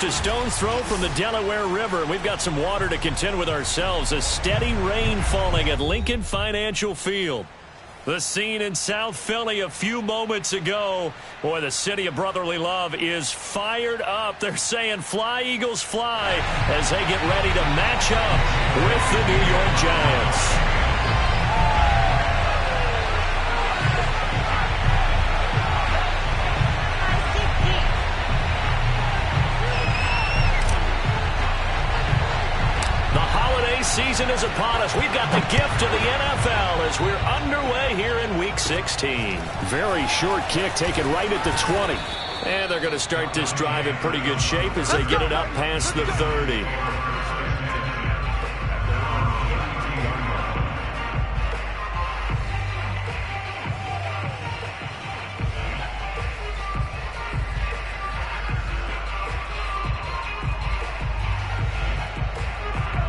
just a stone's throw from the Delaware River, and we've got some water to contend with ourselves. A steady rain falling at Lincoln Financial Field. The scene in South Philly a few moments ago. Boy, the city of brotherly love is fired up. They're saying, "Fly, Eagles, fly," as they get ready to match up with the New York Giants. Season is upon us. We've got the gift of the NFL as we're underway here in Week 16. Very short kick taken right at the 20. And they're going to start this drive in pretty good shape as they get it up past the 30.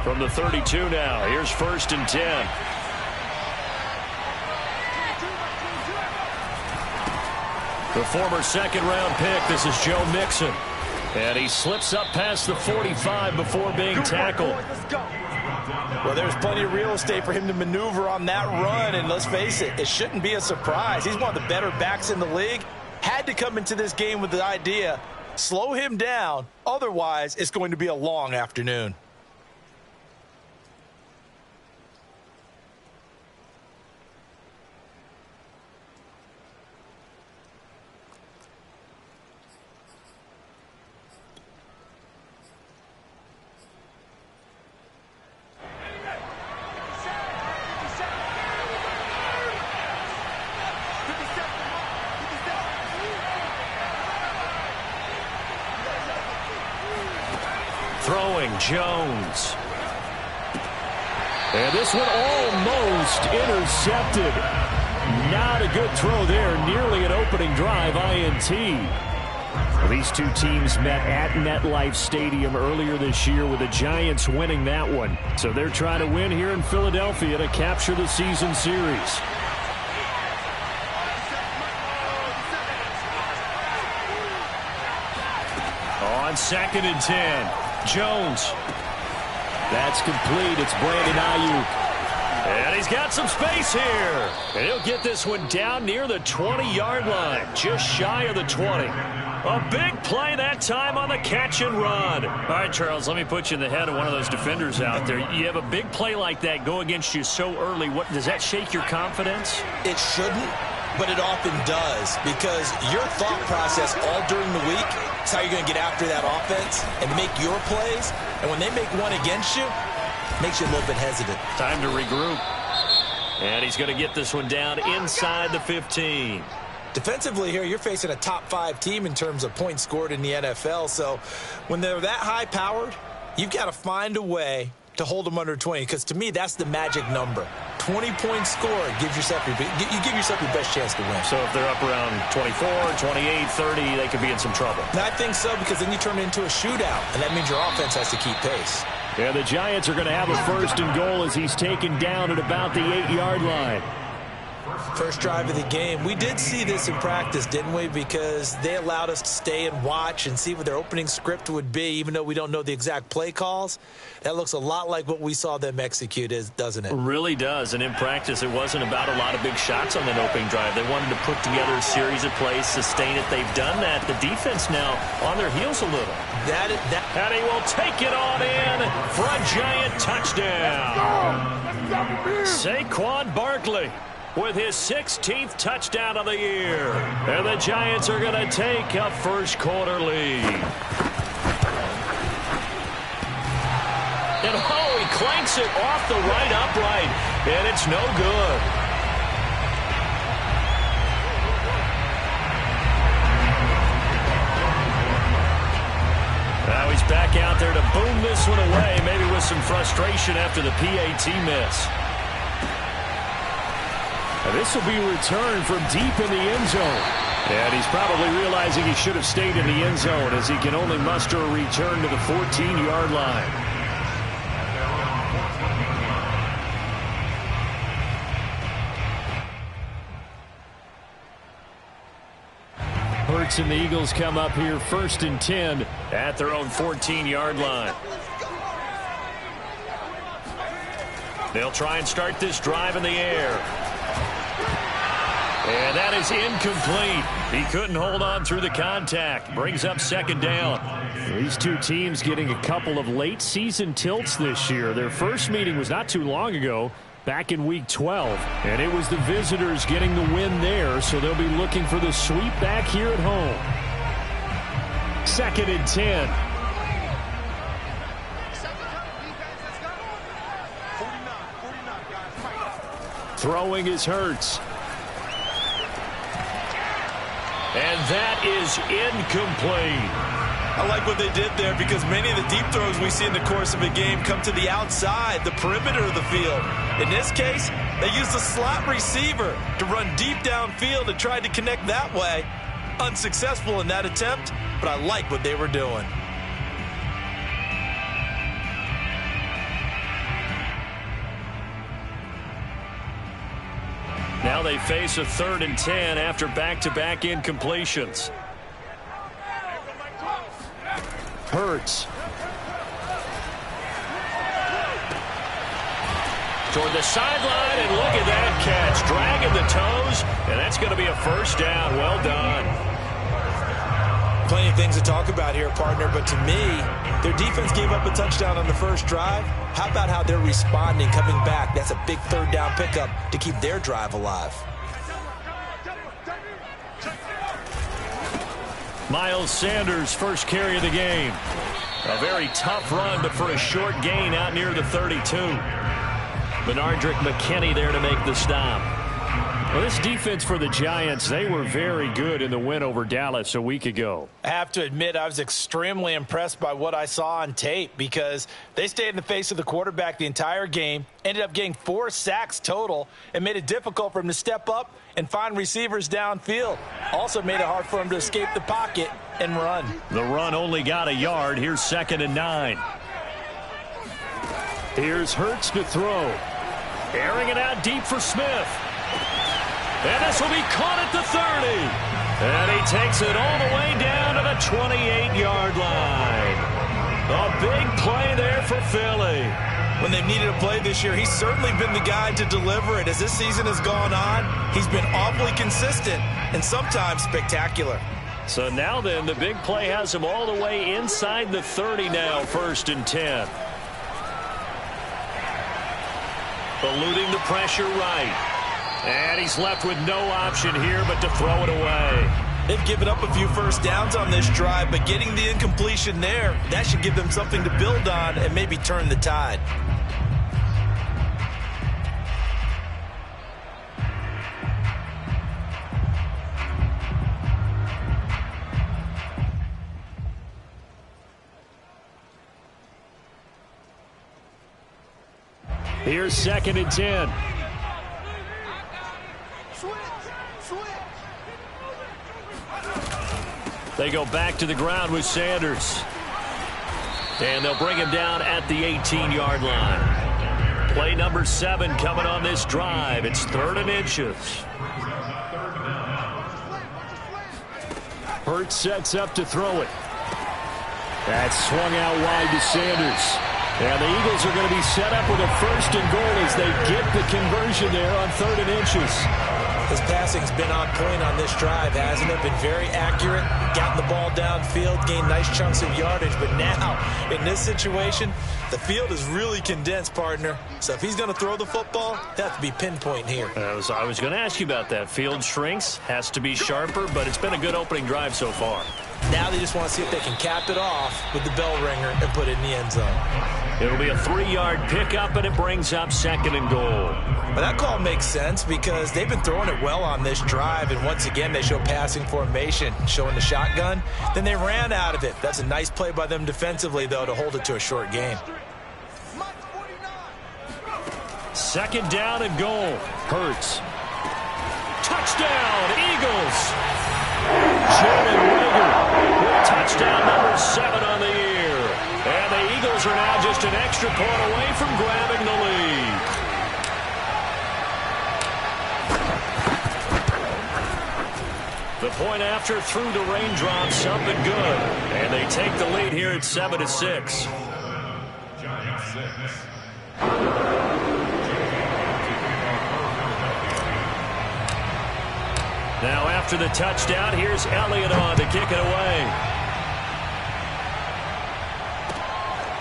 From the 32 now, here's 1st and 10. The former second-round pick, this is Joe Mixon. And he slips up past the 45 before being tackled. Well, there's plenty of real estate for him to maneuver on that run, and let's face it, it shouldn't be a surprise. He's one of the better backs in the league. Had to come into this game with the idea, slow him down, otherwise it's going to be a long afternoon. Throwing, Jones. And this one almost intercepted. Not a good throw there. Nearly an opening drive INT. Well, these two teams met at MetLife Stadium earlier this year with the Giants winning that one. So they're trying to win here in Philadelphia to capture the season series. On 2nd and 10. Jones. That's complete. It's Brandon Ayuk. And he's got some space here. And he'll get this one down near the 20-yard line, just shy of the 20. A big play that time on the catch and run. All right, Charles, let me put you in the head of one of those defenders out there. You have a big play like that go against you so early. What does that shake your confidence? It shouldn't, but it often does, because your thought process all during the week is how you're going to get after that offense and make your plays. And when they make one against you, it makes you a little bit hesitant. Time to regroup. And he's going to get this one down inside the 15. Defensively here, you're facing a top-5 team in terms of points scored in the NFL. So when they're that high-powered, you've got to find a way to hold them under 20, because to me, that's the magic number. 20 points scored gives yourself you give yourself your best chance to win. So if they're up around 24, 28, 30, they could be in some trouble. And I think so, because then you turn it into a shootout, and that means your offense has to keep pace. Yeah, the Giants are going to have a 1st and goal as he's taken down at about the 8-yard line. First drive of the game. We did see this in practice, didn't we? Because they allowed us to stay and watch and see what their opening script would be, even though we don't know the exact play calls. That looks a lot like what we saw them execute, doesn't it? It really does. And in practice, it wasn't about a lot of big shots on that opening drive. They wanted to put together a series of plays, sustain it. They've done that. The defense now on their heels a little. And he will take it on in for a Giant touchdown. Saquon Barkley with his 16th touchdown of the year. And the Giants are going to take a first-quarter lead. And oh, he clanks it off the right upright, and it's no good. Now he's back out there to boom this one away, maybe with some frustration after the PAT miss. Now this will be returned from deep in the end zone. And he's probably realizing he should have stayed in the end zone, as he can only muster a return to the 14-yard line. Hurts and the Eagles come up here 1st and 10 at their own 14-yard line. They'll try and start this drive in the air. And that is incomplete. He couldn't hold on through the contact. Brings up 2nd down. These two teams getting a couple of late season tilts this year. Their first meeting was not too long ago, back in Week 12. And it was the visitors getting the win there, so they'll be looking for the sweep back here at home. 2nd and 10. Throwing is Hurts. And that is incomplete. I like what they did there because many of the deep throws we see in the course of a game come to the outside, the perimeter of the field. In this case, they used the slot receiver to run deep downfield and tried to connect that way. Unsuccessful in that attempt, but I like what they were doing. Now they face a 3rd and 10 after back-to-back incompletions. Hurts. Toward the sideline, and look at that catch. Dragging the toes, and that's going to be a 1st down. Well done. Plenty of things to talk about here, partner, but to me, their defense gave up a touchdown on the first drive. How about how they're responding, coming back? That's a big 3rd down pickup to keep their drive alive. Miles Sanders, first carry of the game. A very tough run, but for a short gain out near the 32. Benardrick McKinney there to make the stop. Well, this defense for the Giants, they were very good in the win over Dallas a week ago. I have to admit, I was extremely impressed by what I saw on tape because they stayed in the face of the quarterback the entire game, ended up getting 4 sacks total, and made it difficult for him to step up and find receivers downfield. Also made it hard for him to escape the pocket and run. The run only got a yard. Here's 2nd and 9. Here's Hurts to throw. Airing it out deep for Smith. And this will be caught at the 30. And he takes it all the way down to the 28-yard line. A big play there for Philly. When they've needed a play this year, he's certainly been the guy to deliver it. As this season has gone on, he's been awfully consistent and sometimes spectacular. So now then, the big play has him all the way inside the 30 now, 1st and 10. Eluding the pressure right. And he's left with no option here but to throw it away. They've given up a few 1st downs on this drive, but getting the incompletion there, that should give them something to build on and maybe turn the tide. Here's 2nd and 10. They go back to the ground with Sanders. And they'll bring him down at the 18-yard line. Play number 7 coming on this drive. It's 3rd and inches. Hurts sets up to throw it. That's swung out wide to Sanders. And the Eagles are going to be set up with a 1st and goal as they get the conversion there on 3rd and inches. His passing's been on point on this drive, hasn't it? Been very accurate, gotten the ball downfield, gained nice chunks of yardage. But now, in this situation, the field is really condensed, partner. So if he's going to throw the football, he'll have to be pinpoint here. I was going to ask you about that. Field shrinks, has to be sharper, but it's been a good opening drive so far. Now they just want to see if they can cap it off with the bell ringer and put it in the end zone. It'll be a 3-yard pickup, and it brings up 2nd and goal. But that call makes sense because they've been throwing it well on this drive, and once again they show passing formation, showing the shotgun. Then they ran out of it. That's a nice play by them defensively, though, to hold it to a short game. 2nd down and goal. Hurts. Touchdown, Eagles! Jalen Reagor with touchdown number 7 on the year. And the Eagles are now just an extra point away from grabbing the lead. The point after through the raindrops, up and good. And they take the lead here at 7-6. Now after the touchdown, here's Elliott on to kick it away.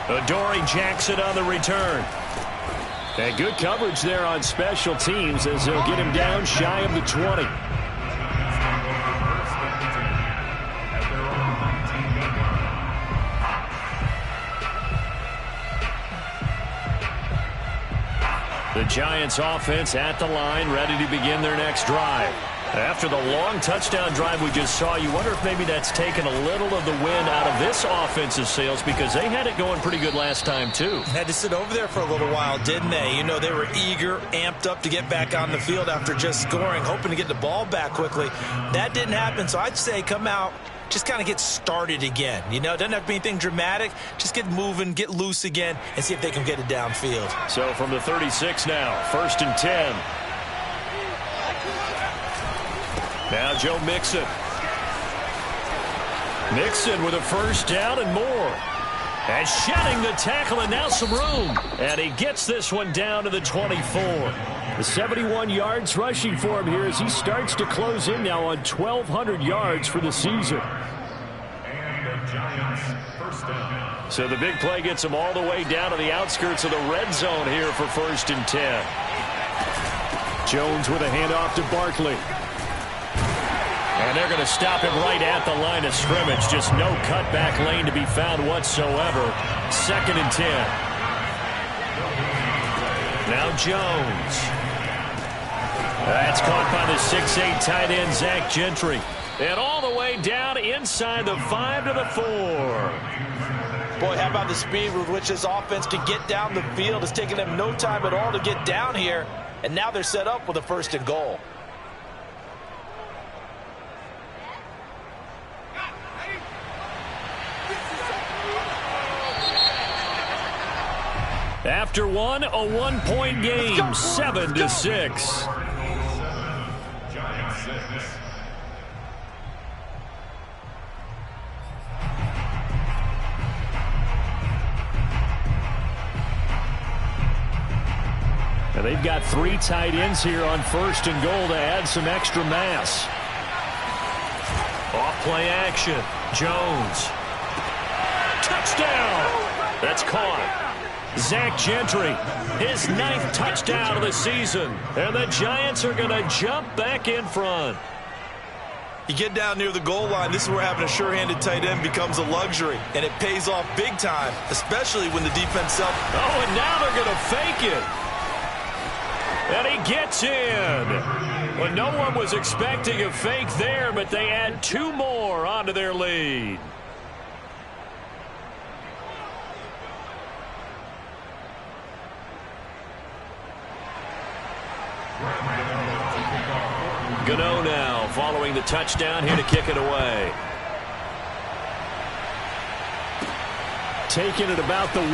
Adoree Jackson on the return. And good coverage there on special teams as they'll get him down shy of the 20. The Giants offense at the line, ready to begin their next drive. After the long touchdown drive we just saw, you wonder if maybe that's taken a little of the wind out of this offensive sails, because they had it going pretty good last time too. Had to sit over there for a little while, didn't they? You know, they were eager, amped up to get back on the field after just scoring, hoping to get the ball back quickly. That didn't happen, so I'd say come out, just kind of get started again. You know, it doesn't have to be anything dramatic. Just get moving, get loose again, and see if they can get it downfield. So from the 36 now, 1st and 10. Now Joe Mixon. Mixon with a first down and more. And shedding the tackle, and now some room. And he gets this one down to the 24. The 71 yards rushing for him here as he starts to close in now on 1,200 yards for the season. So the big play gets him all the way down to the outskirts of the red zone here for 1st and 10. Jones with a handoff to Barkley. And they're going to stop him right at the line of scrimmage. Just no cutback lane to be found whatsoever. 2nd and 10. Now Jones. That's caught by the 6'8" tight end, Zach Gentry. And all the way down inside the 5 to the 4. Boy, how about the speed with which this offense can get down the field? It's taken them no time at all to get down here. And now they're set up with a 1st and goal. After one, a 1-point game, 7-6. Now they've got 3 tight ends here on 1st and goal to add some extra mass. Off play action. Jones. Touchdown. That's caught. Zach Gentry, his 9th touchdown of the season. And the Giants are going to jump back in front. You get down near the goal line, this is where having a sure-handed tight end becomes a luxury. And it pays off big time, especially when the defense self... Oh, and now they're going to fake it. And he gets in. Well, no one was expecting a fake there, but they add 2 more onto their lead. Gano now following the touchdown here to kick it away. Taking it about the 1.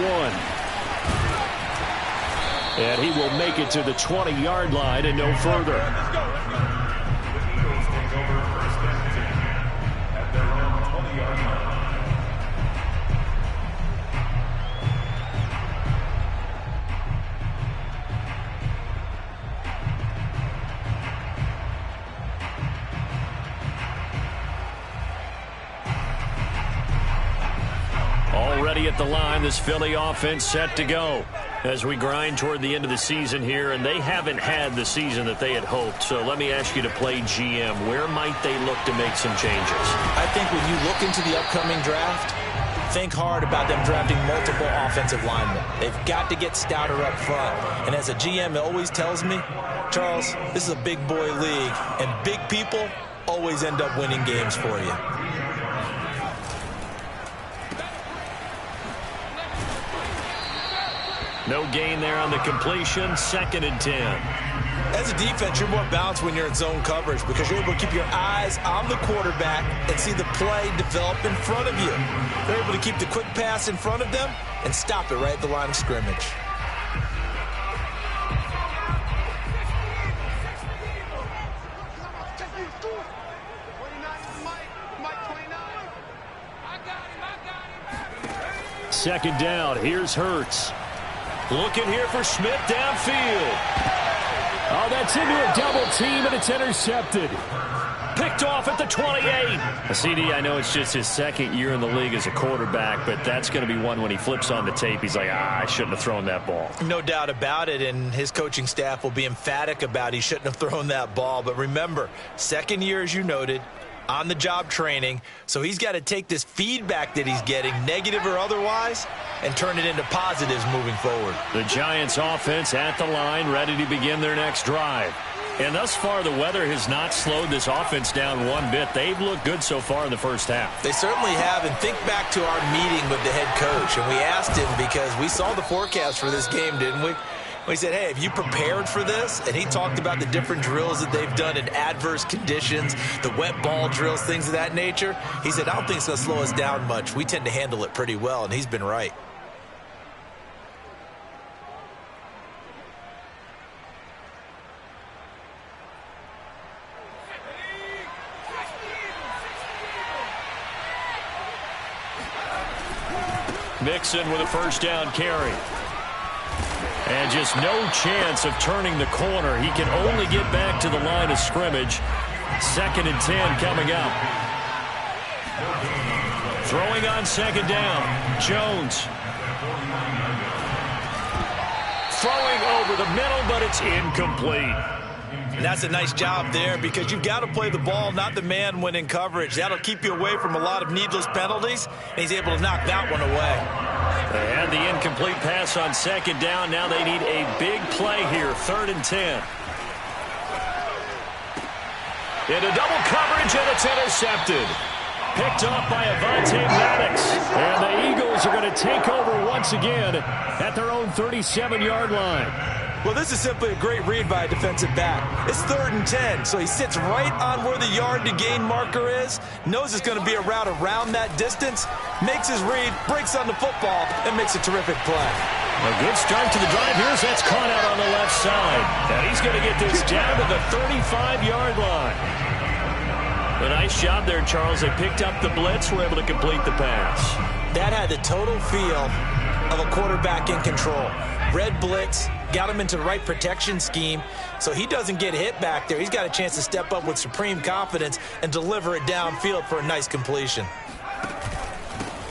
And he will make it to the 20-yard line and no further. Already at the line, this Philly offense set to go as we grind toward the end of the season here, and they haven't had the season that they had hoped. So let me ask you to play GM. Where might they look to make some changes? I think when you look into the upcoming draft, think hard about them drafting multiple offensive linemen. They've got to get stouter up front. And as a GM, it always tells me, Charles, this is a big boy league, and big people always end up winning games for you. No gain there on the completion. 2nd and 10. As a defense, you're more balanced when you're in zone coverage because you're able to keep your eyes on the quarterback and see the play develop in front of you. They're able to keep the quick pass in front of them and stop it right at the line of scrimmage. second down. Here's Hurts. Looking here for Smith downfield. Oh, that's into a double team, and it's intercepted. Picked off at the 28. CD, I know it's just his second year in the league as a quarterback, but that's going to be one when he flips on the tape. He's like, I shouldn't have thrown that ball. No doubt about it, and his coaching staff will be emphatic about he shouldn't have thrown that ball. But remember, second year, as you noted, on-the-job training, so he's got to take this feedback that he's getting, negative or otherwise, and turn it into positives moving forward. The Giants offense at the line, ready to begin their next drive. And thus far, the weather has not slowed this offense down one bit. They've looked good so far in the first half. They certainly have, and think back to our meeting with the head coach, and we asked him because we saw the forecast for this game, didn't we? We said, hey, have you prepared for this? And he talked about the different drills that they've done in adverse conditions, the wet ball drills, things of that nature. He said, I don't think it's going to slow us down much. We tend to handle it pretty well, and he's been right. Mixon with a first down carry. And just no chance of turning the corner. He can only get back to the line of scrimmage. 2nd and 10 coming up. Throwing on second down. Jones. Throwing over the middle, but it's incomplete. And that's a nice job there because you've got to play the ball, not the man when in coverage. That'll keep you away from a lot of needless penalties, and he's able to knock that one away. They had the incomplete pass on second down. Now they need a big play here, 3rd and 10. Into double coverage, and it's intercepted. Picked off by Avonte Maddox. And the Eagles are going to take over once again at their own 37-yard line. Well, this is simply a great read by a defensive back. It's 3rd and 10, so he sits right on where the yard-to-gain marker is, knows it's going to be a route around that distance, makes his read, breaks on the football, and makes a terrific play. A good start to the drive. Here's that's caught out on the left side. And he's going to get this down to the 35-yard line. A nice job there, Charles. They picked up the blitz, were able to complete the pass. That had the total feel of a quarterback in control. Red blitz, got him into the right protection scheme, so he doesn't get hit back there. He's got a chance to step up with supreme confidence and deliver it downfield for a nice completion.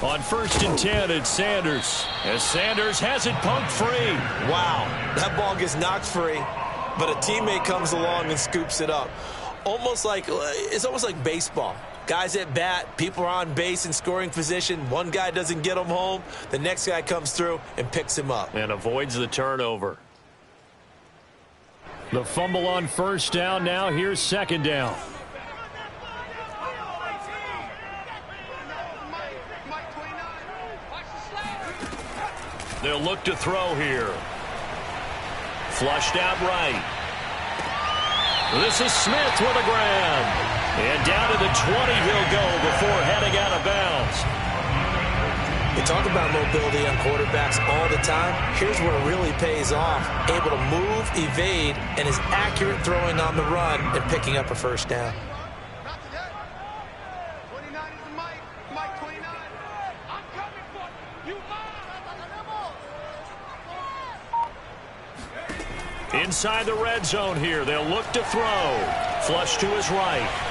On 1st and 10, it's Sanders. As Sanders has it pumped free. Wow, that ball gets knocked free, but a teammate comes along and scoops it up. It's almost like baseball. Guys at bat, people are on base in scoring position. One guy doesn't get him home. The next guy comes through and picks him up. And avoids the turnover. The fumble on 1st down. Now here's 2nd down. They'll look to throw here. Flushed out right. This is Smith with a grab. And down to the 20 he'll go before heading out of bounds. You talk about mobility on quarterbacks all the time. Here's where it really pays off. Able to move, evade, and is accurate throwing on the run and picking up a first down. Inside the red zone here. They'll look to throw. Flush to his right.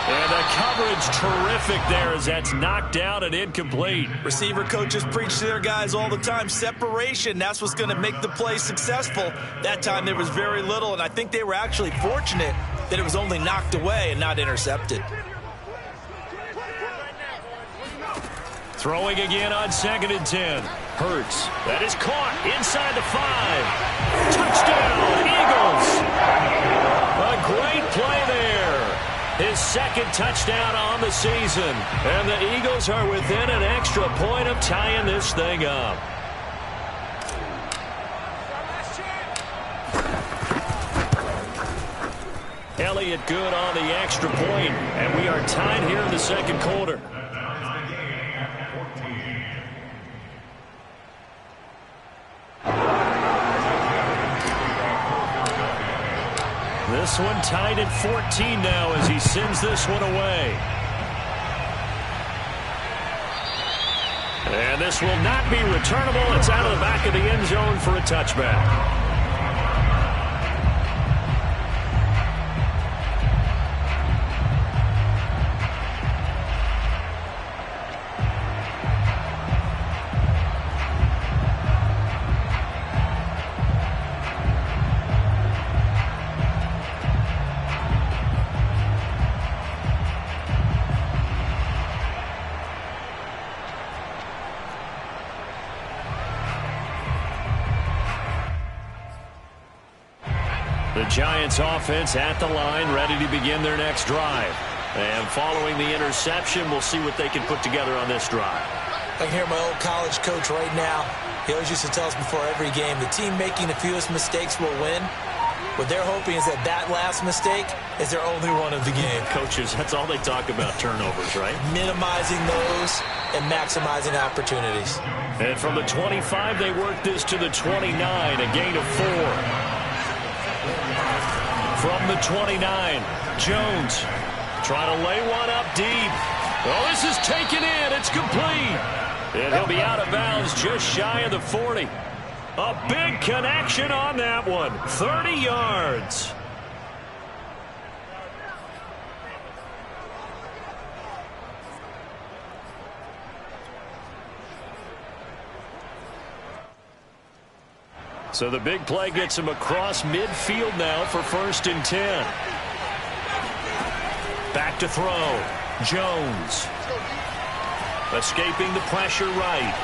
And the coverage terrific there as that's knocked down and incomplete. Receiver coaches preach to their guys all the time. Separation, that's what's going to make the play successful. That time there was very little, and I think they were actually fortunate that it was only knocked away and not intercepted. Throwing again on 2nd and 10. Hurts. That is caught inside the 5. Touchdown, Eagles. A great play there. His 2nd touchdown on the season. And the Eagles are within an extra point of tying this thing up. Elliott good on the extra point. And we are tied here in the 2nd quarter. This one tied at 14 now as he sends this one away. And this will not be returnable. It's out of the back of the end zone for a touchback. The Giants offense at the line, ready to begin their next drive. And following the interception, we'll see what they can put together on this drive. I can hear my old college coach right now. He always used to tell us before every game, the team making the fewest mistakes will win. What they're hoping is that that last mistake is their only one of the game. Coaches, that's all they talk about, turnovers, right? Minimizing those and maximizing opportunities. And from the 25, they work this to the 29, a gain of 4. From the 29, Jones trying to lay one up deep. Oh, this is taken in. It's complete. And he'll be out of bounds just shy of the 40. A big connection on that one. 30 yards. So the big play gets him across midfield now for 1st and 10. Back to throw. Jones. Escaping the pressure right.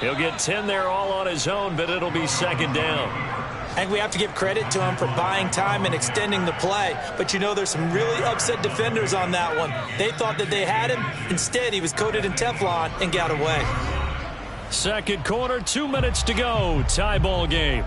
He'll get 10 there all on his own, but it'll be 2nd down. I think we have to give credit to him for buying time and extending the play. But, you know, there's some really upset defenders on that one. They thought that they had him. Instead, he was coated in Teflon and got away. Second quarter, 2 minutes to go. Tie ball game.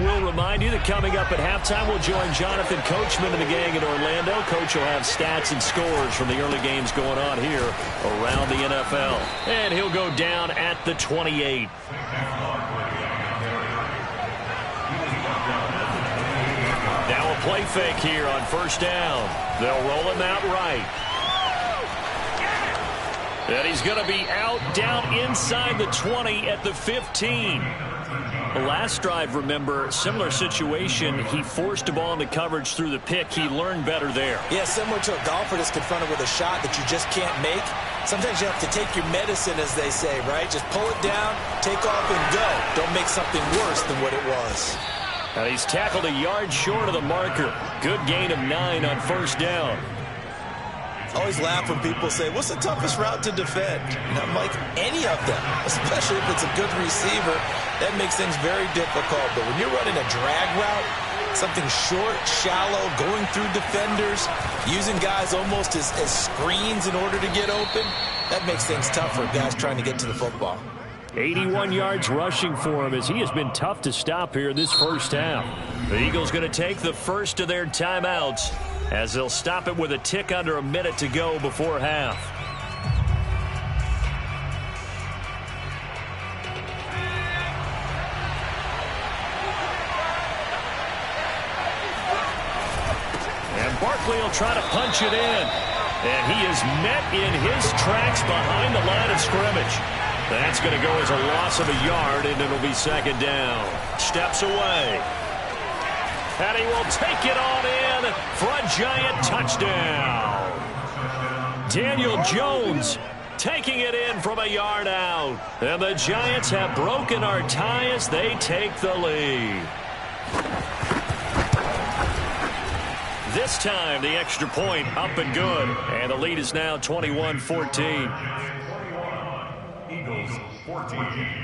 We'll remind you that coming up at halftime, we'll join Jonathan Coachman and the gang in Orlando. Coach will have stats and scores from the early games going on here around the NFL. And he'll go down at the 28. Now a play fake here on 1st down. They'll roll him out right. And he's going to be out down inside the 20 at the 15. The last drive, remember, similar situation. He forced a ball into coverage through the pick. He learned better there. Yeah, similar to a golfer that's confronted with a shot that you just can't make. Sometimes you have to take your medicine, as they say, right? Just pull it down, take off, and go. Don't make something worse than what it was. And he's tackled a yard short of the marker. Good gain of 9 on 1st down. I always laugh when people say, what's the toughest route to defend? And I'm like, any of them, especially if it's a good receiver. That makes things very difficult. But when you're running a drag route, something short, shallow, going through defenders, using guys almost as screens in order to get open, that makes things tough for guys trying to get to the football. 81 yards rushing for him as he has been tough to stop here this first half. The Eagles going to take the first of their timeouts as they'll stop it with a tick under a minute to go before half. And Barkley will try to punch it in. And he is met in his tracks behind the line of scrimmage. That's going to go as a loss of a yard, and it'll be 2nd down. Steps away. And he will take it on in for a Giant touchdown. Daniel Jones taking it in from a yard out. And the Giants have broken our tie as they take the lead. This time, the extra point up and good. And the lead is now 21-14. Eagles 14.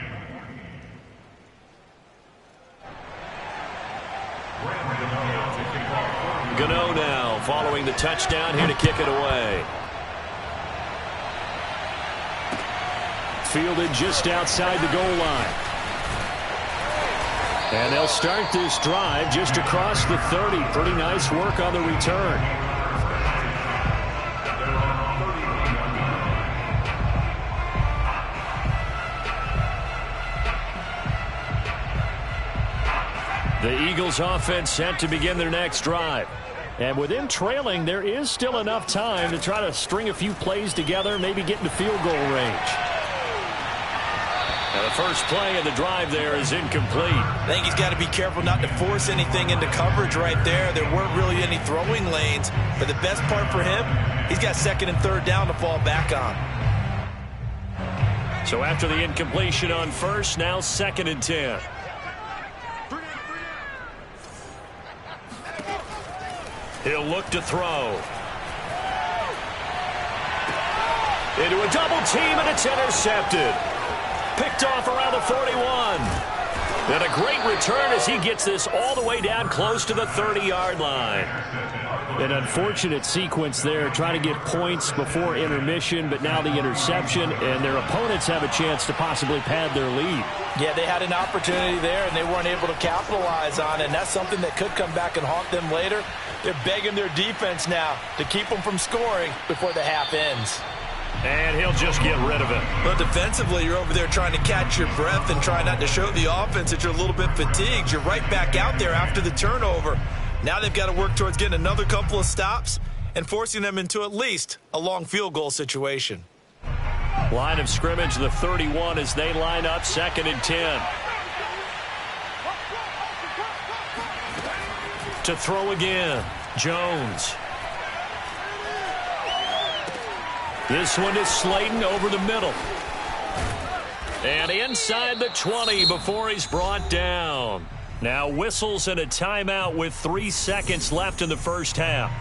Gano now following the touchdown here to kick it away. Fielded just outside the goal line. And they'll start this drive just across the 30. Pretty nice work on the return. Eagles offense set to begin their next drive. And with them trailing, there is still enough time to try to string a few plays together, maybe get into field goal range. And the first play of the drive there is incomplete. I think he's got to be careful not to force anything into coverage right there. There weren't really any throwing lanes. But the best part for him, he's got second and third down to fall back on. So after the incompletion on first, now second and 10. He'll look to throw. Into a double team, and it's intercepted. Picked off around the 41. And a great return as he gets this all the way down close to the 30-yard line. An unfortunate sequence there, trying to get points before intermission, but now the interception, and their opponents have a chance to possibly pad their lead. Yeah, they had an opportunity there, and they weren't able to capitalize on it, and that's something that could come back and haunt them later. They're begging their defense now to keep them from scoring before the half ends. And he'll just get rid of it. But defensively, you're over there trying to catch your breath and try not to show the offense that you're a little bit fatigued. You're right back out there after the turnover. Now they've got to work towards getting another couple of stops and forcing them into at least a long field goal situation. Line of scrimmage, the 31, as they line up second and 10. To throw again, Jones. This one is Slayton over the middle. And inside the 20 before he's brought down. Now whistles and a timeout with 3 seconds left in the first half.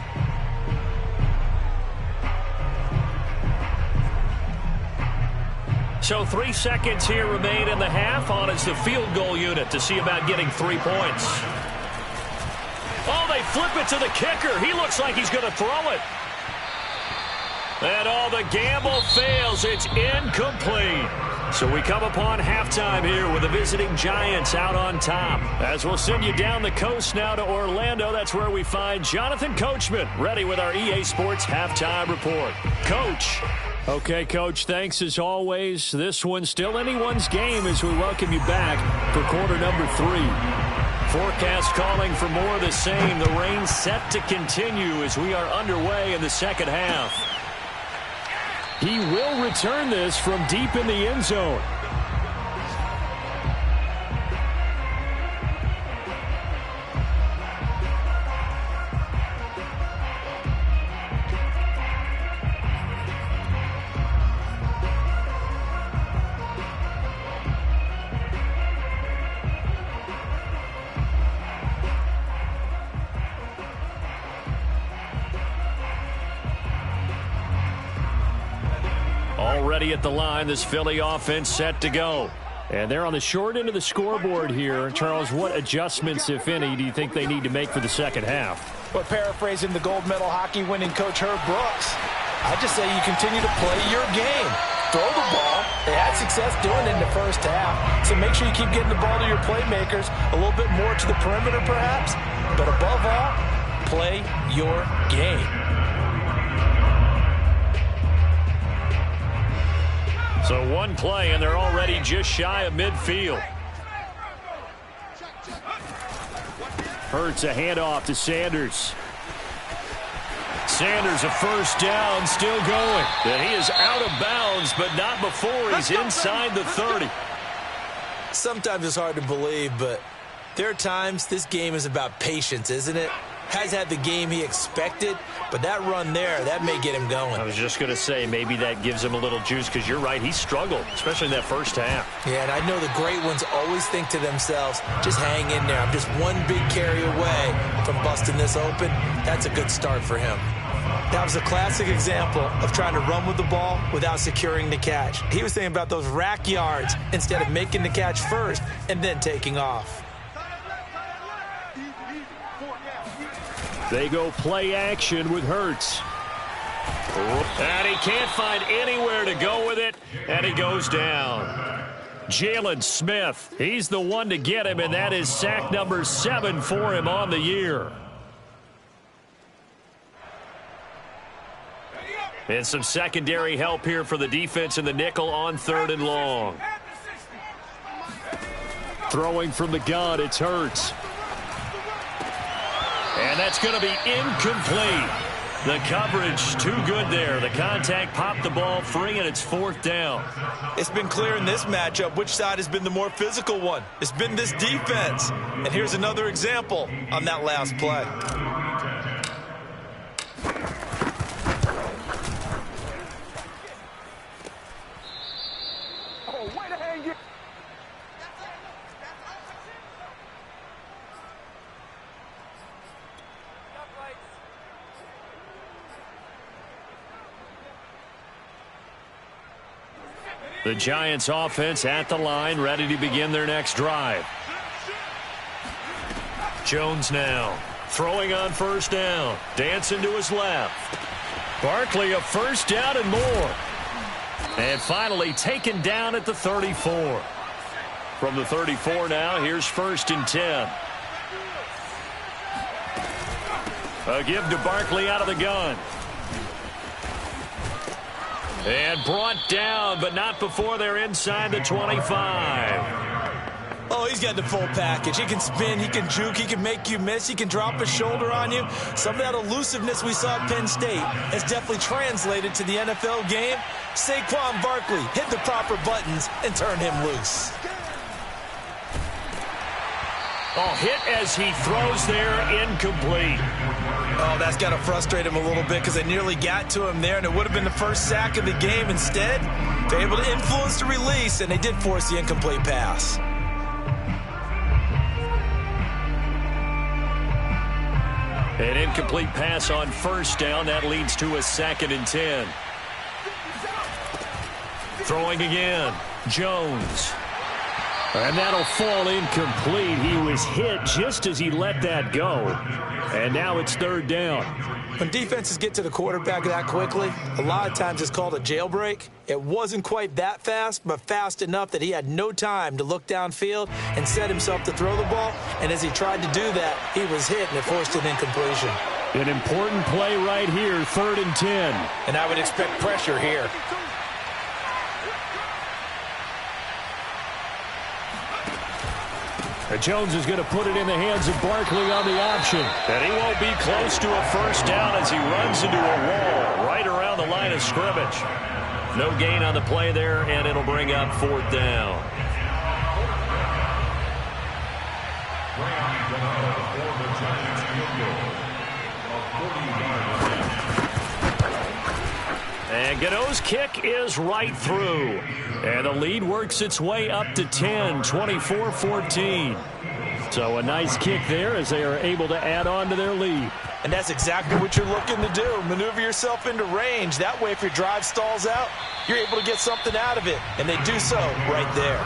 So 3 seconds here remain in the half. On is the field goal unit to see about getting 3 points. Oh, they flip it to the kicker. He looks like he's going to throw it. And the gamble fails. It's incomplete. So we come upon halftime here with the visiting Giants out on top. As we'll send you down the coast now to Orlando, that's where we find Jonathan Coachman ready with our EA Sports Halftime Report. Coach. Okay, Coach, thanks as always. This one's still anyone's game as we welcome you back for quarter number 3. Forecast calling for more of the same. The rain set to continue as we are underway in the second half. He will return this from deep in the end zone. Already at the line, this Philly offense set to go. And they're on the short end of the scoreboard here. Charles, what adjustments, if any, do you think they need to make for the second half? Well, paraphrasing the gold medal hockey winning coach Herb Brooks, I just say you continue to play your game. Throw the ball. They had success doing it in the first half. So make sure you keep getting the ball to your playmakers, a little bit more to the perimeter perhaps. But above all, play your game. So one play, and they're already just shy of midfield. Hurts a handoff to Sanders. Sanders a first down, still going. And he is out of bounds, but not before he's inside the 30. Sometimes it's hard to believe, but there are times this game is about patience, isn't it? Has had the game he expected, but that run there, that may get him going. I was just going to say, maybe that gives him a little juice, because you're right, he struggled, especially in that first half. Yeah, and I know the great ones always think to themselves, just hang in there. I'm just one big carry away from busting this open. That's a good start for him. That was a classic example of trying to run with the ball without securing the catch. He was thinking about those rack yards instead of making the catch first and then taking off. They go play action with Hurts. And he can't find anywhere to go with it, and he goes down. Jalen Smith, he's the one to get him, and that is sack number 7 for him on the year. And some secondary help here for the defense in the nickel on 3rd and long. Throwing from the gun, it's Hurts. And that's going to be incomplete. The coverage too good there. The contact popped the ball free, and it's 4th down. It's been clear in this matchup which side has been the more physical one. It's been this defense. And here's another example on that last play. The Giants offense at the line, ready to begin their next drive. Jones now throwing on 1st down. Dancing to his left. Barkley a 1st down and more. And finally taken down at the 34. From the 34 now, here's 1st and 10. A give to Barkley out of the gun. And brought down, but not before they're inside the 25. Oh, he's got the full package. He can spin, he can juke, he can make you miss, he can drop his shoulder on you. Some of that elusiveness we saw at Penn State has definitely translated to the NFL game. Saquon Barkley hit the proper buttons and turn him loose. Oh, hit as he throws there, incomplete. Oh, that's got to frustrate him a little bit because they nearly got to him there, and it would have been the first sack of the game. Instead, they're able to influence the release, and they did force the incomplete pass. An incomplete pass on 1st down. That leads to a 2nd and 10. Throwing again. Jones. And that'll fall incomplete. He was hit just as he let that go. And now it's 3rd down. When defenses get to the quarterback that quickly, a lot of times it's called a jailbreak. It wasn't quite that fast, but fast enough that he had no time to look downfield and set himself to throw the ball. And as he tried to do that, he was hit, and it forced an incompletion. An important play right here, 3rd and 10. And I would expect pressure here. Jones is going to put it in the hands of Barkley on the option. And he won't be close to a 1st down as he runs into a wall right around the line of scrimmage. No gain on the play there, and it'll bring up 4th down. And Gano's kick is right through. And the lead works its way up to 10, 24-14. So a nice kick there as they are able to add on to their lead. And that's exactly what you're looking to do. Maneuver yourself into range. That way, if your drive stalls out, you're able to get something out of it. And they do so right there.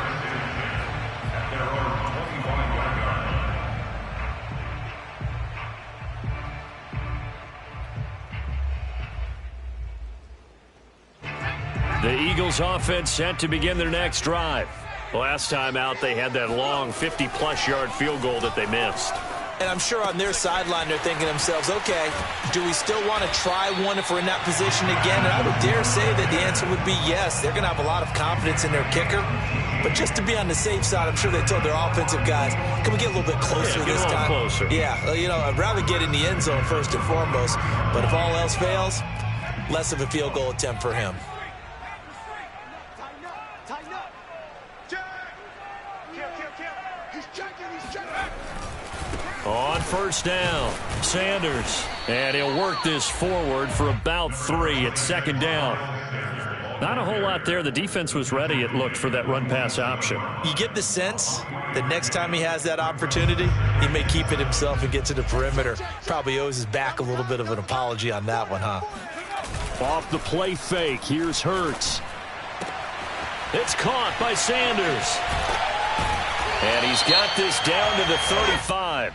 The Eagles offense set to begin their next drive. Last time out, they had that long 50-plus yard field goal that they missed. And I'm sure on their sideline, they're thinking to themselves, okay, do we still want to try one if we're in that position again? And I would dare say that the answer would be yes. They're going to have a lot of confidence in their kicker. But just to be on the safe side, I'm sure they told their offensive guys, can we get a little bit closer this time? Closer. Yeah, you know, I'd rather get in the end zone first and foremost. But if all else fails, less of a field goal attempt for him. On 1st down, Sanders. And he'll work this forward for about 3 at 2nd down. Not a whole lot there. The defense was ready, it looked, for that run-pass option. You get the sense that next time he has that opportunity, he may keep it himself and get to the perimeter. Probably owes his back a little bit of an apology on that one, huh? Off the play fake, here's Hurts. It's caught by Sanders. And he's got this down to the 35.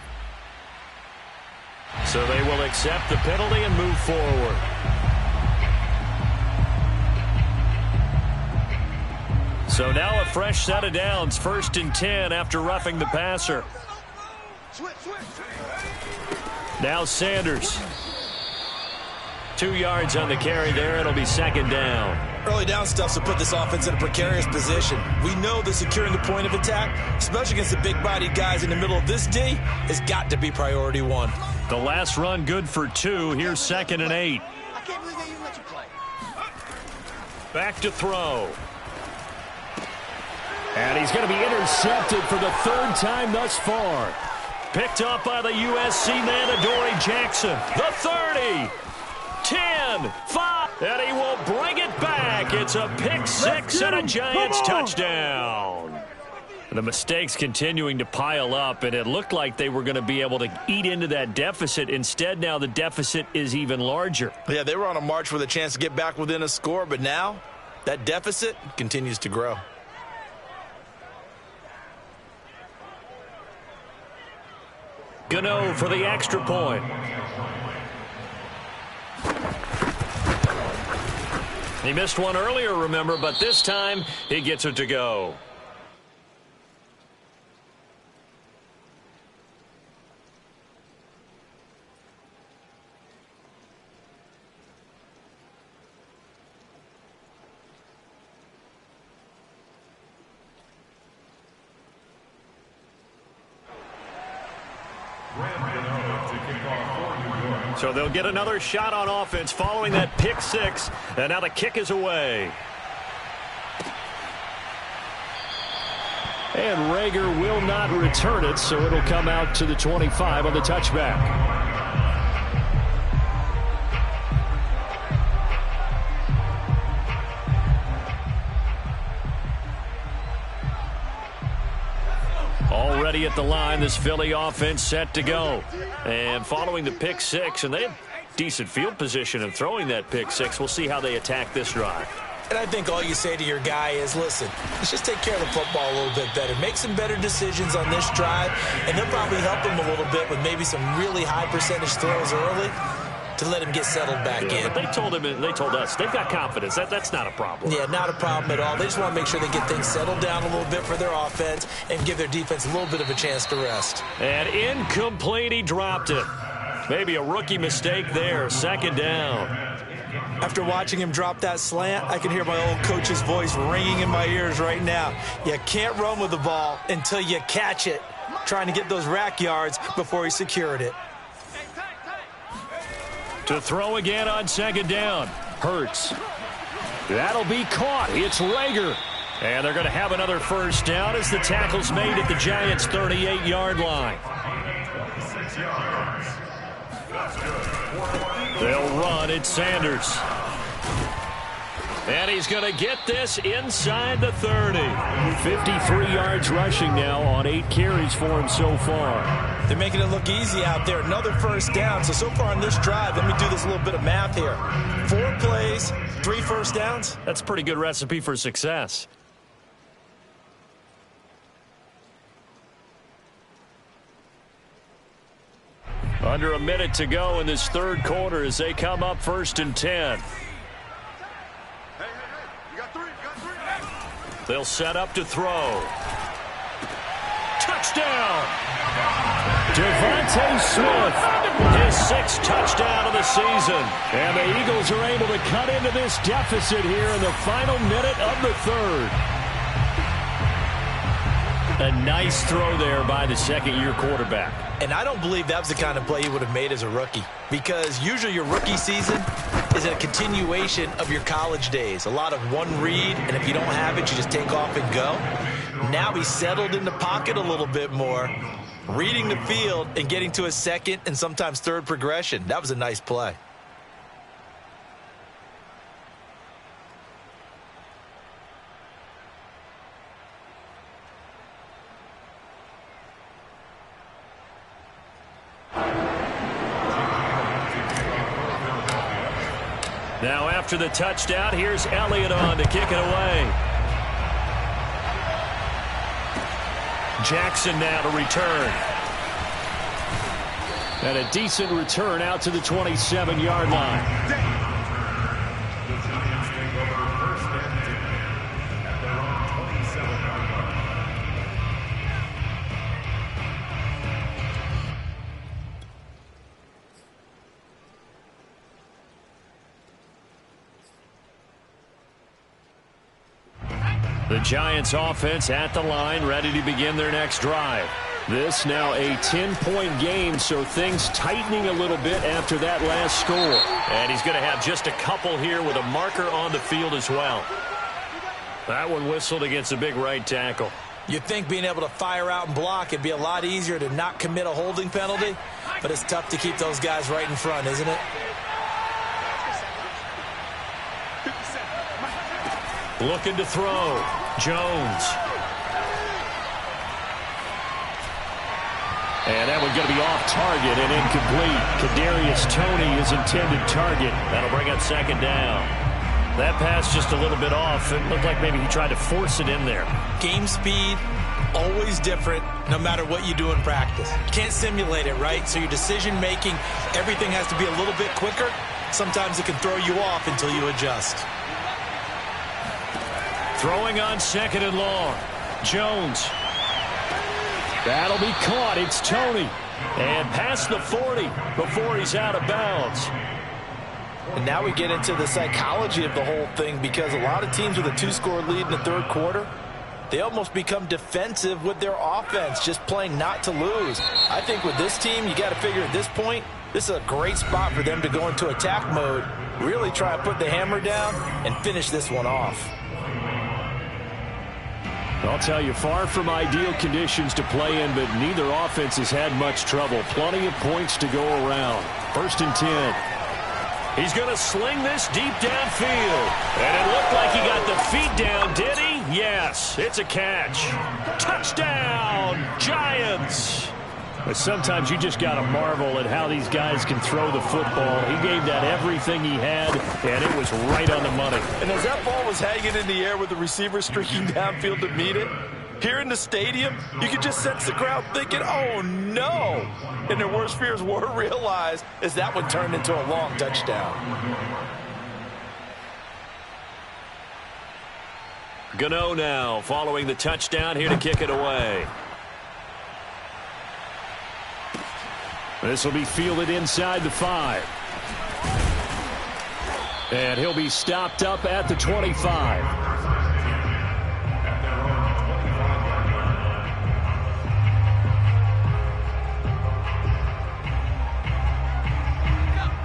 So they will accept the penalty and move forward. So now a fresh set of downs, 1st and 10 after roughing the passer. Now Sanders. 2 yards on the carry there. It'll be 2nd down. Early down stuff to put this offense in a precarious position. We know that securing the point of attack, especially against the big-bodied guys in the middle of this D, has got to be priority 1. The last run good for 2. Here's 2nd and 8. I can't believe they even let you play. Back to throw. And he's going to be intercepted for the 3rd time thus far. Picked up by the USC man, Adoree Jackson. The 30. 10, 5, and he will bring it back. It's a pick 6 and a Giants touchdown. The mistakes continuing to pile up, and it looked like they were going to be able to eat into that deficit. Instead, now the deficit is even larger. Yeah, they were on a march with a chance to get back within a score, but now that deficit continues to grow. Gano for the extra point. He missed one earlier, remember, but this time he gets it to go. So they'll get another shot on offense following that pick 6, and now the kick is away. And Reagor will not return it, so it'll come out to the 25 on the touchback. Already at the line, this Philly offense set to go. And following the pick 6, and they have decent field position in throwing that pick 6. We'll see how they attack this drive. And I think all you say to your guy is, listen, let's just take care of the football a little bit better. Make some better decisions on this drive, and they'll probably help him a little bit with maybe some really high percentage throws early to let him get settled back in. But they told him, and they told us, they've got confidence. That's not a problem. Yeah, not a problem at all. They just want to make sure they get things settled down a little bit for their offense and give their defense a little bit of a chance to rest. And incomplete, he dropped it. Maybe a rookie mistake there, 2nd down. After watching him drop that slant, I can hear my old coach's voice ringing in my ears right now. You can't run with the ball until you catch it, trying to get those rack yards before he secured it. To throw again on 2nd down. Hurts. That'll be caught. It's Reagor. And they're going to have another 1st down as the tackle's made at the Giants' 38-yard line. They'll run. It's Sanders. And he's going to get this inside the 30. 53 yards rushing now on 8 carries for him so far. They're making it look easy out there. Another 1st down. So far on this drive, let me do this little bit of math here. 4 plays, 3 1st downs. That's a pretty good recipe for success. Under a minute to go in this 3rd quarter as they come up 1st and 10. They'll set up to throw. Touchdown! Devontae Smith, his 6th touchdown of the season. And the Eagles are able to cut into this deficit here in the final minute of the 3rd. A nice throw there by the 2nd-year quarterback. And I don't believe that was the kind of play he would have made as a rookie, because usually your rookie season is a continuation of your college days. A lot of one read, and if you don't have it, you just take off and go. Now he's settled in the pocket a little bit more, reading the field and getting to a 2nd and sometimes 3rd progression. That was a nice play. Now after the touchdown, here's Elliott on to kick it away. Jackson now to return. And a decent return out to the 27-yard line. The Giants offense at the line, ready to begin their next drive. This now a 10-point game, so things tightening a little bit after that last score. And he's going to have just a couple here with a marker on the field as well. That one whistled against a big right tackle. You'd think being able to fire out and block it'd be a lot easier to not commit a holding penalty, but it's tough to keep those guys right in front, isn't it? Looking to throw. Jones. And that one going to be off target and incomplete. Kadarius Toney is intended target. That'll bring up second down. That pass just a little bit off. It looked like maybe he tried to force it in there. Game speed, always different no matter what you do in practice. You can't simulate it, right? So your decision making, everything has to be a little bit quicker. Sometimes it can throw you off until you adjust. Throwing on second and long. Jones. That'll be caught. It's Toney. And past the 40 before he's out of bounds. And now we get into the psychology of the whole thing, because a lot of teams with a 2-score lead in the third quarter, they almost become defensive with their offense, just playing not to lose. I think with this team, you got to figure at this point, this is a great spot for them to go into attack mode, really try to put the hammer down and finish this one off. I'll tell you, far from ideal conditions to play in, but neither offense has had much trouble. Plenty of points to go around. 1st and 10. He's going to sling this deep downfield. And it looked like he got the feet down, did he? Yes, it's a catch. Touchdown, Giants. But sometimes you just got to marvel at how these guys can throw the football. He gave that everything he had, and it was right on the money. And as that ball was hanging in the air with the receiver streaking downfield to meet it, here in the stadium, you could just sense the crowd thinking, oh, no. And their worst fears were realized as that one turned into a long touchdown. Gano now following the touchdown here to kick it away. This will be fielded inside the 5. And he'll be stopped up at the 25.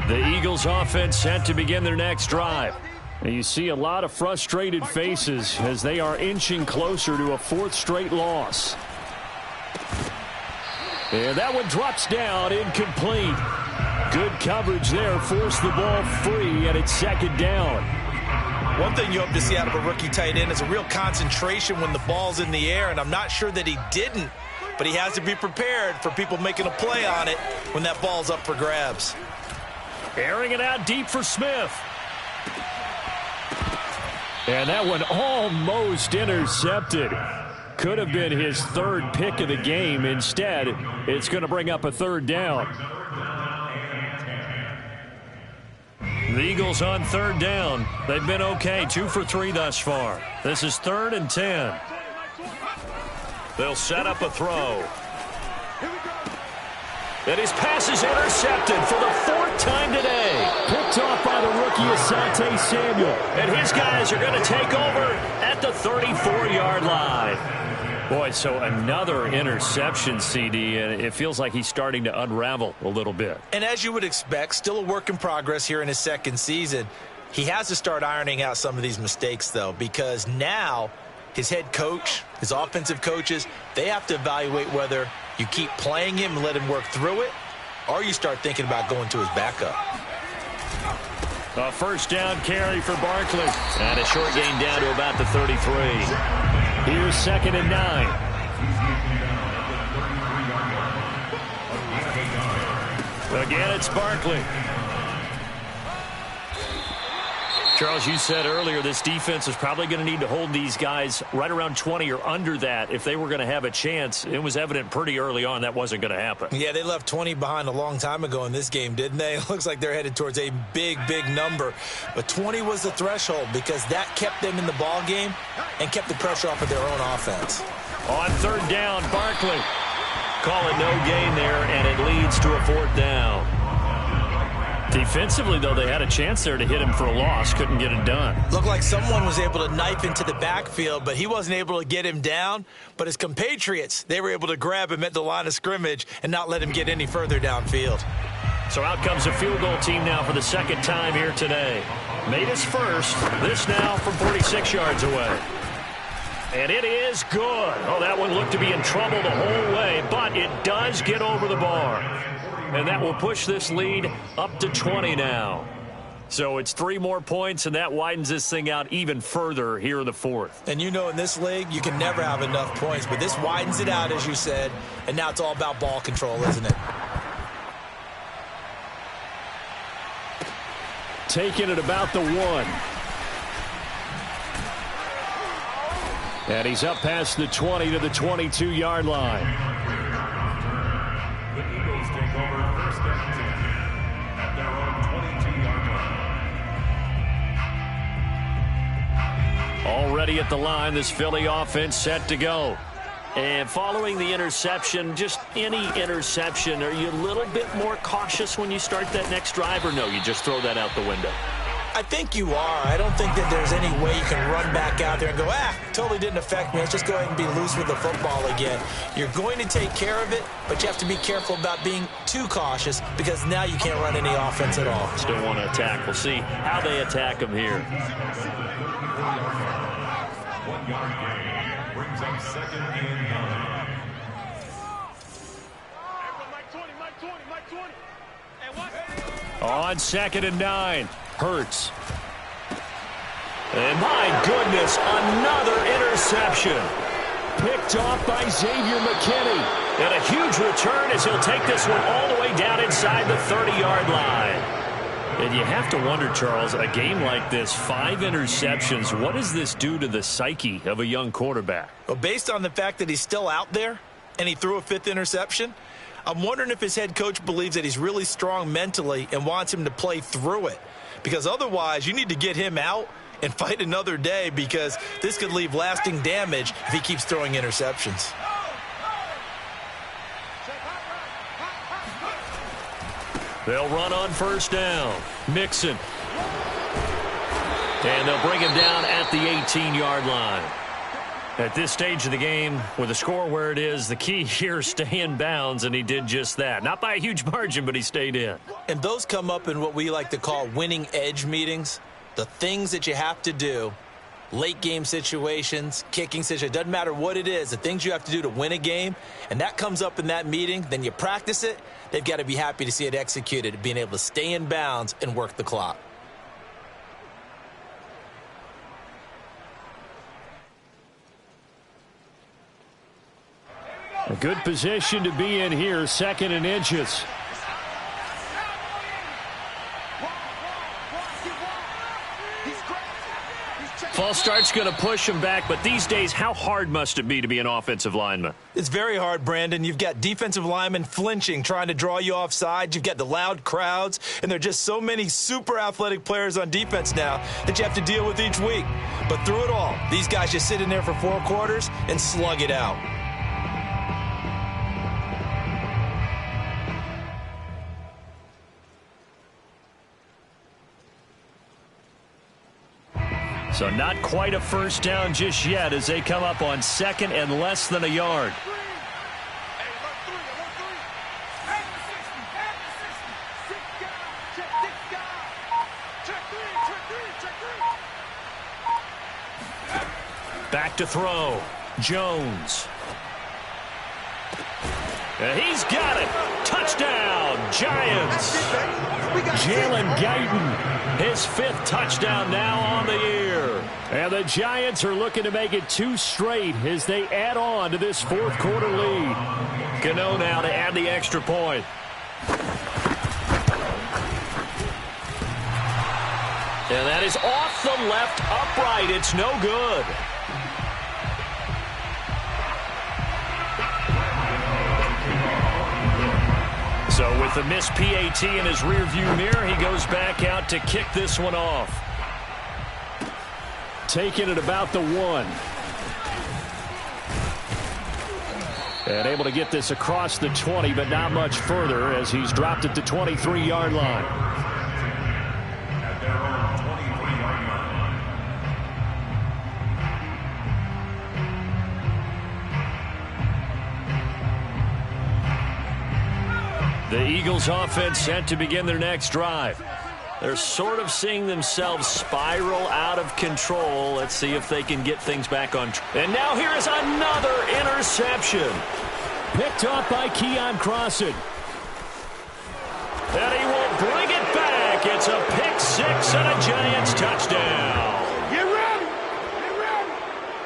The Eagles offense set to begin their next drive. And you see a lot of frustrated faces as they are inching closer to a 4th straight loss. And that one drops down, incomplete. Good coverage there, forced the ball free, and it's second down. One thing you hope to see out of a rookie tight end is a real concentration when the ball's in the air, and I'm not sure that he didn't, but he has to be prepared for people making a play on it when that ball's up for grabs. Airing it out deep for Smith. And that one almost intercepted. Could have been his 3rd pick of the game. Instead, it's going to bring up a 3rd down. The Eagles on 3rd down. They've been okay, 2 for 3 thus far. This is 3rd and 10. They'll set up a throw. And his pass is intercepted for the 4th time today. Picked off by the rookie Asante Samuel. And his guys are going to take over at the 34-yard line. Boy, so another interception, CD, and it feels like he's starting to unravel a little bit. And as you would expect, still a work in progress here in his 2nd season. He has to start ironing out some of these mistakes, though, because now his head coach, his offensive coaches, they have to evaluate whether you keep playing him and let him work through it, or you start thinking about going to his backup. A 1st down carry for Barkley. And a short gain down to about the 33. Here's 2nd and 9. Again, it's Barkley. Charles, you said earlier this defense is probably going to need to hold these guys right around 20 or under that if they were going to have a chance. It was evident pretty early on that wasn't going to happen. Yeah, they left 20 behind a long time ago in this game, didn't they? It looks like they're headed towards a big, big number. But 20 was the threshold because that kept them in the ball game and kept the pressure off of their own offense. On 3rd down, Barkley. Call it no gain there, and it leads to a 4th down. Defensively, though, they had a chance there to hit him for a loss. Couldn't get it done. Looked like someone was able to knife into the backfield, but he wasn't able to get him down. But his compatriots, they were able to grab him at the line of scrimmage and not let him get any further downfield. So out comes a field goal team now for the second time here today. Made his first. This now from 46 yards away. And it is good. Oh, that one looked to be in trouble the whole way, but it does get over the bar. And that will push this lead up to 20 now. So it's 3 more points, and that widens this thing out even further here in the fourth. And you know, in this league, you can never have enough points, but this widens it out, as you said, and now it's all about ball control, isn't it? Taking it about the 1. And he's up past the 20 to the 22-yard line. The Eagles take over first and 10 at their own 22-yard line. Already at the line, this Philly offense set to go. And following the interception, just any interception, are you a little bit more cautious when you start that next drive, or no, you just throw that out the window? I think you are. I don't think that there's any way you can run back out there and go, totally didn't affect me. Let's just go ahead and be loose with the football again. You're going to take care of it, but you have to be careful about being too cautious because now you can't run any offense at all. Still want to attack. We'll see how they attack him here. 1-yard gain brings up second and 9. On 2nd and 9. Hurts. And my goodness, another interception. Picked off by Xavier McKinney. And a huge return as he'll take this one all the way down inside the 30-yard line. And you have to wonder, Charles, a game like this, 5 interceptions, what does this do to the psyche of a young quarterback? Well, based on the fact that he's still out there and he threw a 5th interception, I'm wondering if his head coach believes that he's really strong mentally and wants him to play through it. Because otherwise, you need to get him out and fight another day because this could leave lasting damage if he keeps throwing interceptions. They'll run on first down. Mixon. And they'll bring him down at the 18-yard line. At this stage of the game, with the score where it is, the key here, stay in bounds, and he did just that. Not by a huge margin, but he stayed in. And those come up in what we like to call winning edge meetings. The things that you have to do, late game situations, kicking situations, doesn't matter what it is, the things you have to do to win a game, and that comes up in that meeting, then you practice it, they've got to be happy to see it executed, being able to stay in bounds and work the clock. A good position to be in here, 2nd and inches. False start's going to push him back, but these days, how hard must it be to be an offensive lineman? It's very hard, Brandon. You've got defensive linemen flinching, trying to draw you off sides. You've got the loud crowds, and there are just so many super athletic players on defense now that you have to deal with each week. But through it all, these guys just sit in there for 4 quarters and slug it out. So not quite a first down just yet as they come up on 2nd and less than a yard. Back to throw. Jones. And he's got it. Touchdown, Giants. Jalen Guyton, his 5th touchdown now on the year. And the Giants are looking to make it 2 straight as they add on to this 4th quarter lead. Cano now to add the extra point. And that is off the left upright. It's no good. So with the missed PAT in his rearview mirror, he goes back out to kick this one off. Taking it about the 1. And able to get this across the 20, but not much further as he's dropped at the 23-yard line. Eagles offense set to begin their next drive. They're sort of seeing themselves spiral out of control. Let's see if they can get things back on track. And now here is another interception. Picked off by Keion Crossen. And he will bring it back. It's a pick six and a Giants touchdown.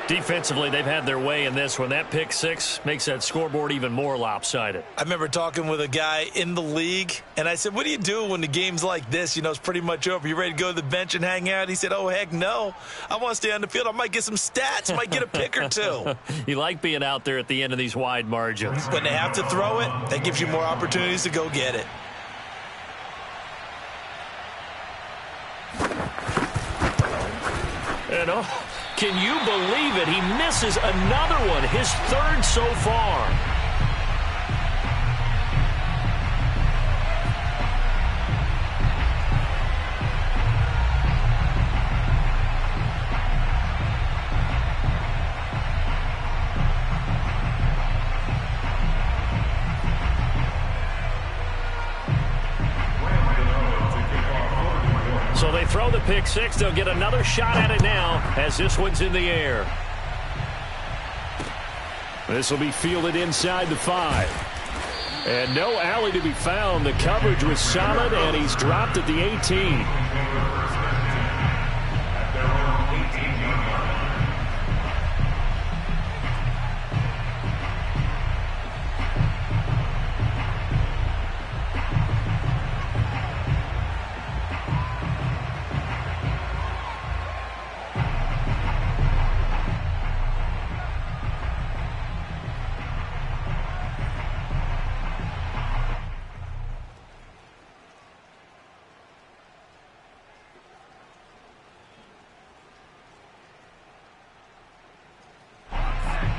Defensively, they've had their way in this one. That pick six makes that scoreboard even more lopsided. I remember talking with a guy in the league, and I said, what do you do when the game's like this? You know, it's pretty much over. You ready to go to the bench and hang out? He said, oh, heck no. I want to stay on the field. I might get some stats. Might get a pick or two. You like being out there at the end of these wide margins. When they have to throw it, that gives you more opportunities to go get it. And can you believe it? He misses another one, his third so far. So they throw the pick six. They'll get another shot at it now as this one's in the air. This will be fielded inside the 5. And no alley to be found. The coverage was solid, and he's dropped at the 18.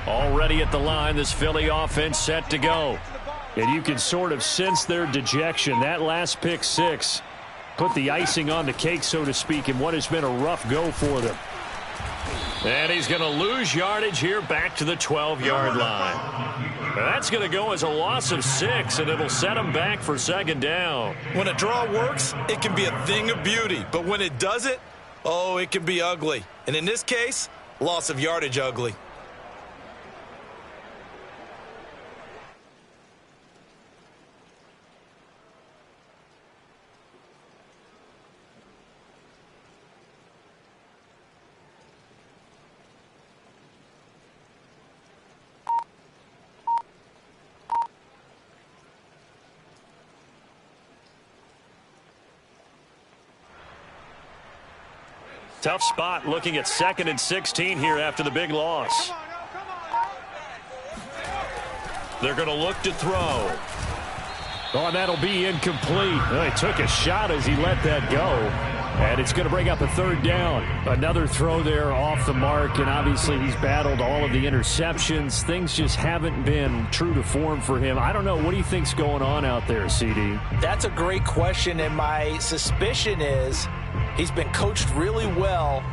Already at the line, this Philly offense set to go. And you can sort of sense their dejection. That last pick six put the icing on the cake, so to speak, in what has been a rough go for them. And he's going to lose yardage here back to the 12-yard line. That's going to go as a loss of 6, and it'll set him back for second down. When a draw works, it can be a thing of beauty. But when it doesn't, oh, it can be ugly. And in this case, loss of yardage ugly. Tough spot looking at 2nd and 16 here after the big loss. They're going to look to throw. Oh, and that'll be incomplete. Well, he took a shot as he let that go. And it's going to bring up a 3rd down. Another throw there off the mark, and obviously he's battled all of the interceptions. Things just haven't been true to form for him. I don't know. What do you think's going on out there, CD? That's a great question, and my suspicion is he's been coached really well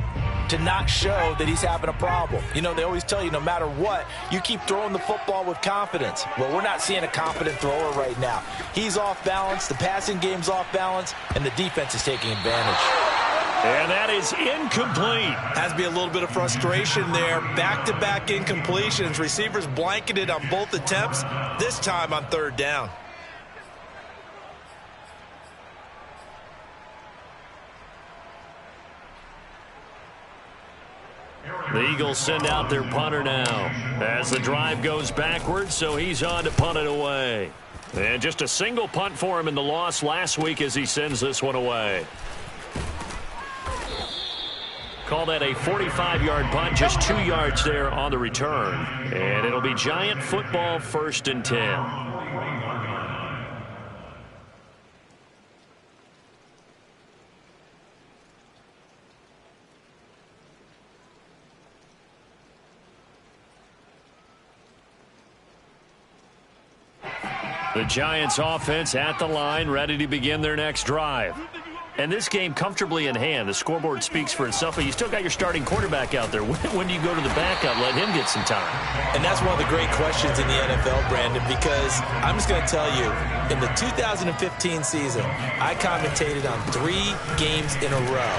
to not show that he's having a problem. You know, they always tell you no matter what, you keep throwing the football with confidence. Well, we're not seeing a confident thrower right now. He's off balance, the passing game's off balance, and the defense is taking advantage. And that is incomplete. Has to be a little bit of frustration there. Back-to-back incompletions. Receivers blanketed on both attempts, this time on 3rd down. The Eagles send out their punter now as the drive goes backwards, so he's on to punt it away. And just a single punt for him in the loss last week as he sends this one away. Call that a 45-yard punt, just 2 yards there on the return. And it'll be Giant football, 1st and 10. The Giants offense at the line, ready to begin their next drive. And this game comfortably in hand. The scoreboard speaks for itself, but you still got your starting quarterback out there. When do you go to the backup, let him get some time? And that's one of the great questions in the NFL, Brandon, because I'm just going to tell you, in the 2015 season, I commentated on 3 games in a row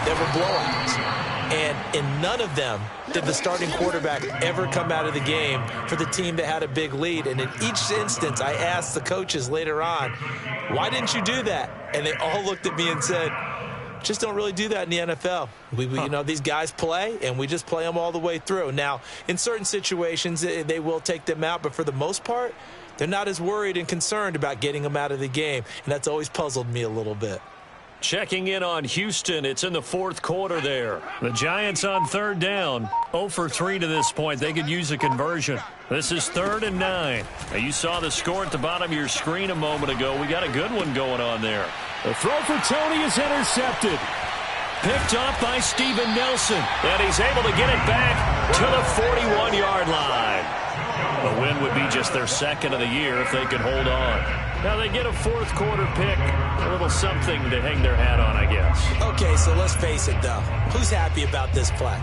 that were blowouts. And in none of them did the starting quarterback ever come out of the game for the team that had a big lead. And in each instance, I asked the coaches later on, why didn't you do that? And they all looked at me and said, just don't really do that in the NFL. You know, these guys play, and we just play them all the way through. Now, in certain situations, they will take them out, but for the most part, they're not as worried and concerned about getting them out of the game. And that's always puzzled me a little bit. Checking in on Houston. It's in the 4th quarter there. The Giants on 3rd down. 0 for 3 to this point. They could use a conversion. This is 3rd and 9. Now, you saw the score at the bottom of your screen a moment ago. We got a good one going on there. The throw for Tony is intercepted. Picked off by Steven Nelson. And he's able to get it back to the 41-yard line. The win would be just their 2nd of the year if they could hold on. Now they get a 4th quarter pick. A little something to hang their hat on, I guess. Okay, so let's face it, though. Who's happy about this play?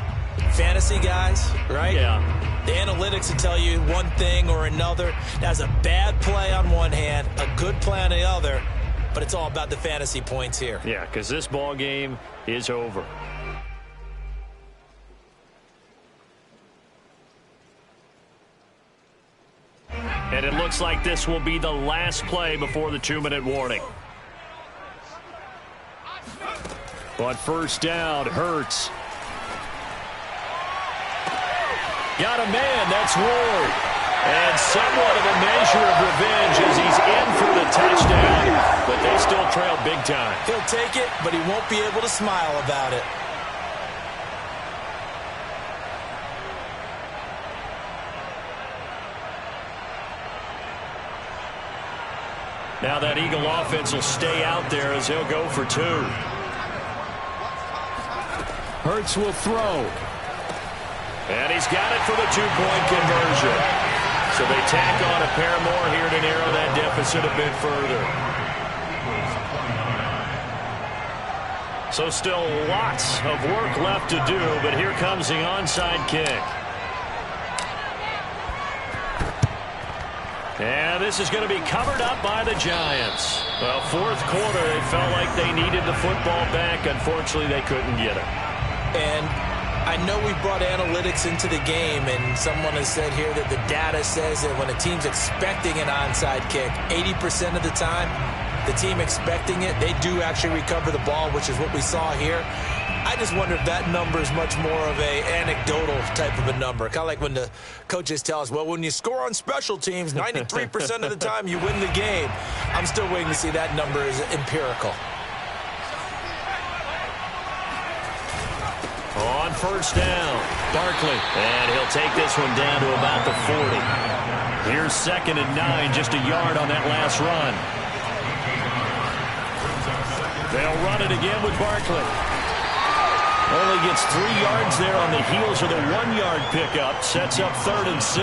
Fantasy guys, right? Yeah. The analytics will tell you one thing or another. That's a bad play on one hand, a good play on the other, but it's all about the fantasy points here. Yeah, because this ball game is over. And it looks like this will be the last play before the 2-minute warning. But first down, Hurts. Got a man, that's Ward. And somewhat of a measure of revenge as he's in for the touchdown. But they still trail big time. He'll take it, but he won't be able to smile about it. Now that Eagle offense will stay out there as he'll go for 2. Hurts will throw. And he's got it for the 2-point conversion. So they tack on a pair more here to narrow that deficit a bit further. So still lots of work left to do, but here comes the onside kick. And this is going to be covered up by the Giants. Well, 4th quarter, they felt like they needed the football back. Unfortunately, they couldn't get it. And I know we brought analytics into the game, and someone has said here that the data says that when a team's expecting an onside kick, 80% of the time, the team expecting it, they do actually recover the ball, which is what we saw here. I just wonder if that number is much more of a anecdotal type of a number. Kind of like when the coaches tell us, well, when you score on special teams, 93% of the time you win the game. I'm still waiting to see that number is empirical. On first down, Barkley. And he'll take this one down to about the 40. Here's 2nd and 9, just a yard on that last run. They'll run it again with Barkley. Only gets 3 yards there on the heels of the 1-yard pickup. Sets up 3rd and 6.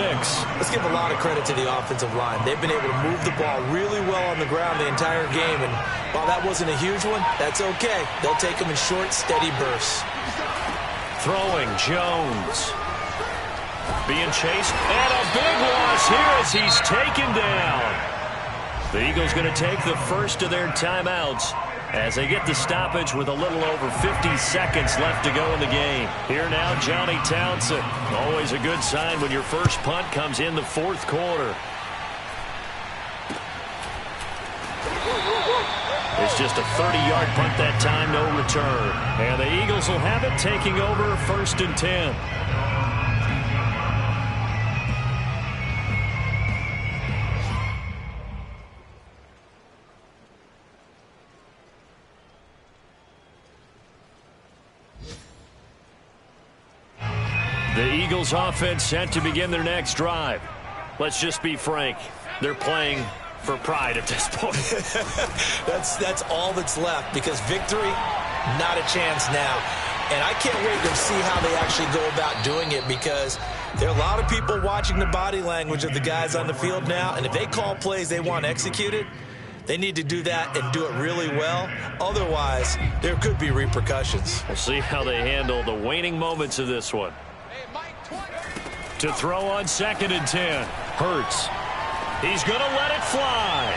Let's give a lot of credit to the offensive line. They've been able to move the ball really well on the ground the entire game. And while that wasn't a huge one, that's okay. They'll take them in short, steady bursts. Throwing, Jones. Being chased. And a big loss here as he's taken down. The Eagles going to take the first of their timeouts as they get the stoppage with a little over 50 seconds left to go in the game. Here now, Johnny Townsend. Always a good sign when your first punt comes in the 4th quarter. It's just a 30-yard punt that time, no return. And the Eagles will have it, taking over 1st and 10. The Eagles offense set to begin their next drive. Let's just be frank. They're playing for pride at this point. That's all that's left, because victory, not a chance now. And I can't wait to see how they actually go about doing it, because there are a lot of people watching the body language of the guys on the field now, and if they call plays they want executed, They need to do that and do it really well. Otherwise, there could be repercussions. We'll see how they handle the waning moments of this one. To throw on 2nd and 10. Hurts. He's going to let it fly.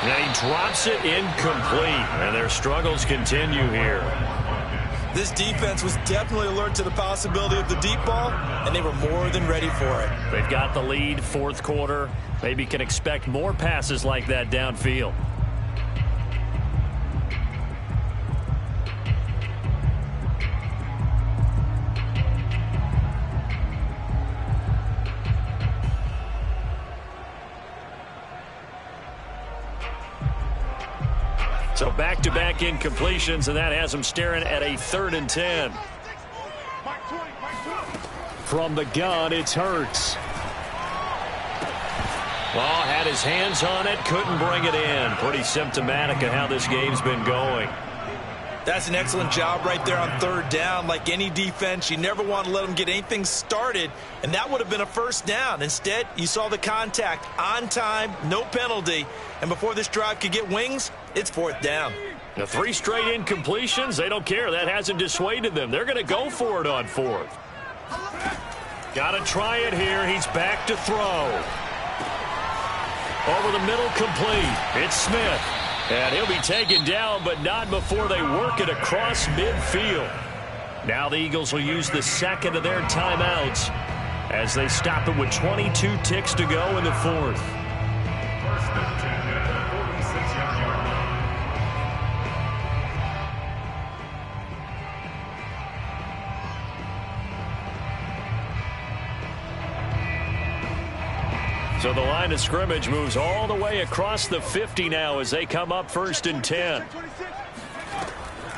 And he drops it incomplete. And their struggles continue here. This defense was definitely alert to the possibility of the deep ball, and they were more than ready for it. They've got the lead, 4th quarter. Maybe can expect more passes like that downfield. So back-to-back incompletions, and that has them staring at a 3rd and 10. From the gun, it's Hurts. Well, had his hands on it, couldn't bring it in. Pretty symptomatic of how this game's been going. That's an excellent job right there on 3rd down. Like any defense, you never want to let them get anything started, and that would have been a 1st down. Instead, you saw the contact on time, no penalty, and before this drive could get wings, it's 4th down. The 3 straight incompletions, they don't care. That hasn't dissuaded them. They're going to go for it on 4th. Got to try it here. He's back to throw. Over the middle, complete. It's Smith. And he'll be taken down, but not before they work it across midfield. Now the Eagles will use the 2nd of their timeouts as they stop it with 22 ticks to go in the 4th. So the line of scrimmage moves all the way across the 50 now as they come up 1st and 10.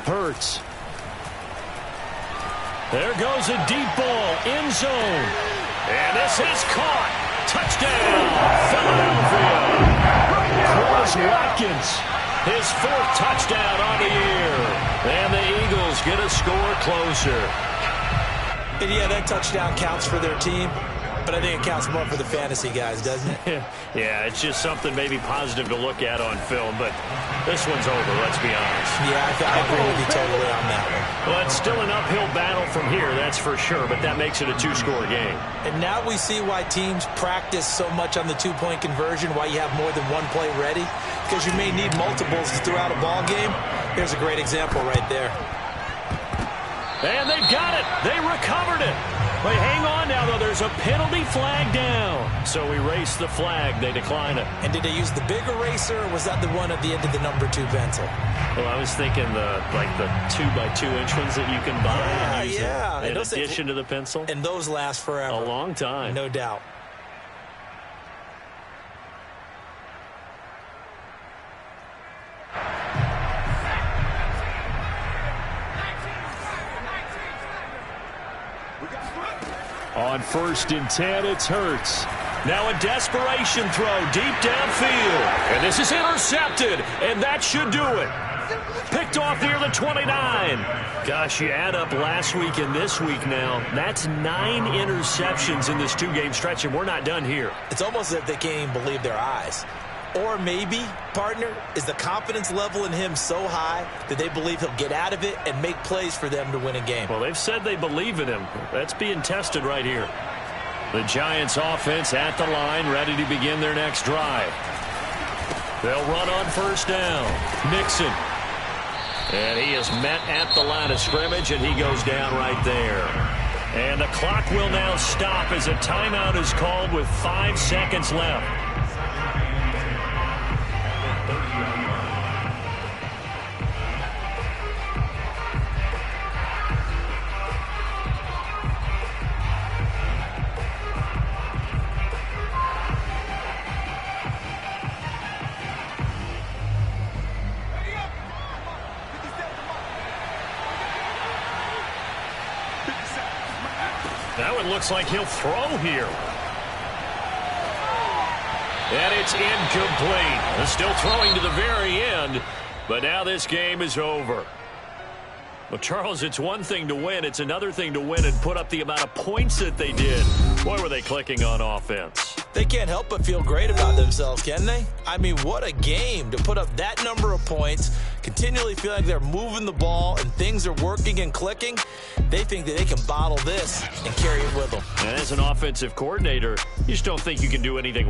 Hurts. There goes a deep ball, end zone. And this is caught. Touchdown, Philadelphia. Quez Watkins, his 4th touchdown on the year. And the Eagles get a score closer. And yeah, that touchdown counts for their team. But I think it counts more for the fantasy guys, doesn't it? Yeah, it's just something maybe positive to look at on film, but this one's over, let's be honest. Yeah, I agree with you totally on that one. Well, it's still an uphill battle from here, that's for sure, but that makes it a 2-score game. And now we see why teams practice so much on the 2-point conversion, why you have more than one play ready, because you may need multiples throughout a ball game. Here's a great example right there. And they've got it. They recovered it. But hang on now, though. There's a penalty flag down. So erase the flag. They decline it. And did they use the big eraser, or was that the one at the end of the number 2 pencil? Well, I was thinking the 2x2-inch ones that you can buy and use in addition to the pencil. And those last forever. A long time. No doubt. On 1st and 10, it's Hurts. Now a desperation throw deep downfield. And this is intercepted, and that should do it. Picked off near the 29. Gosh, you add up last week and this week now. That's 9 interceptions in this 2-game stretch, and we're not done here. It's almost as if they can't even believe their eyes. Or maybe, partner, is the confidence level in him so high that they believe he'll get out of it and make plays for them to win a game. Well, they've said they believe in him. That's being tested right here. The Giants offense at the line, ready to begin their next drive. They'll run on 1st down. Mixon. And he is met at the line of scrimmage, and he goes down right there. And the clock will now stop as a timeout is called with 5 seconds left. Now it looks like he'll throw here. And it's incomplete. They're still throwing to the very end, but now this game is over. Well, Charles, it's one thing to win. It's another thing to win and put up the amount of points that they did. Boy, were they clicking on offense. They can't help but feel great about themselves, can they? I mean, what a game to put up that number of points, continually feel like they're moving the ball and things are working and clicking. They think that they can bottle this and carry it with them. And as an offensive coordinator, you just don't think you can do anything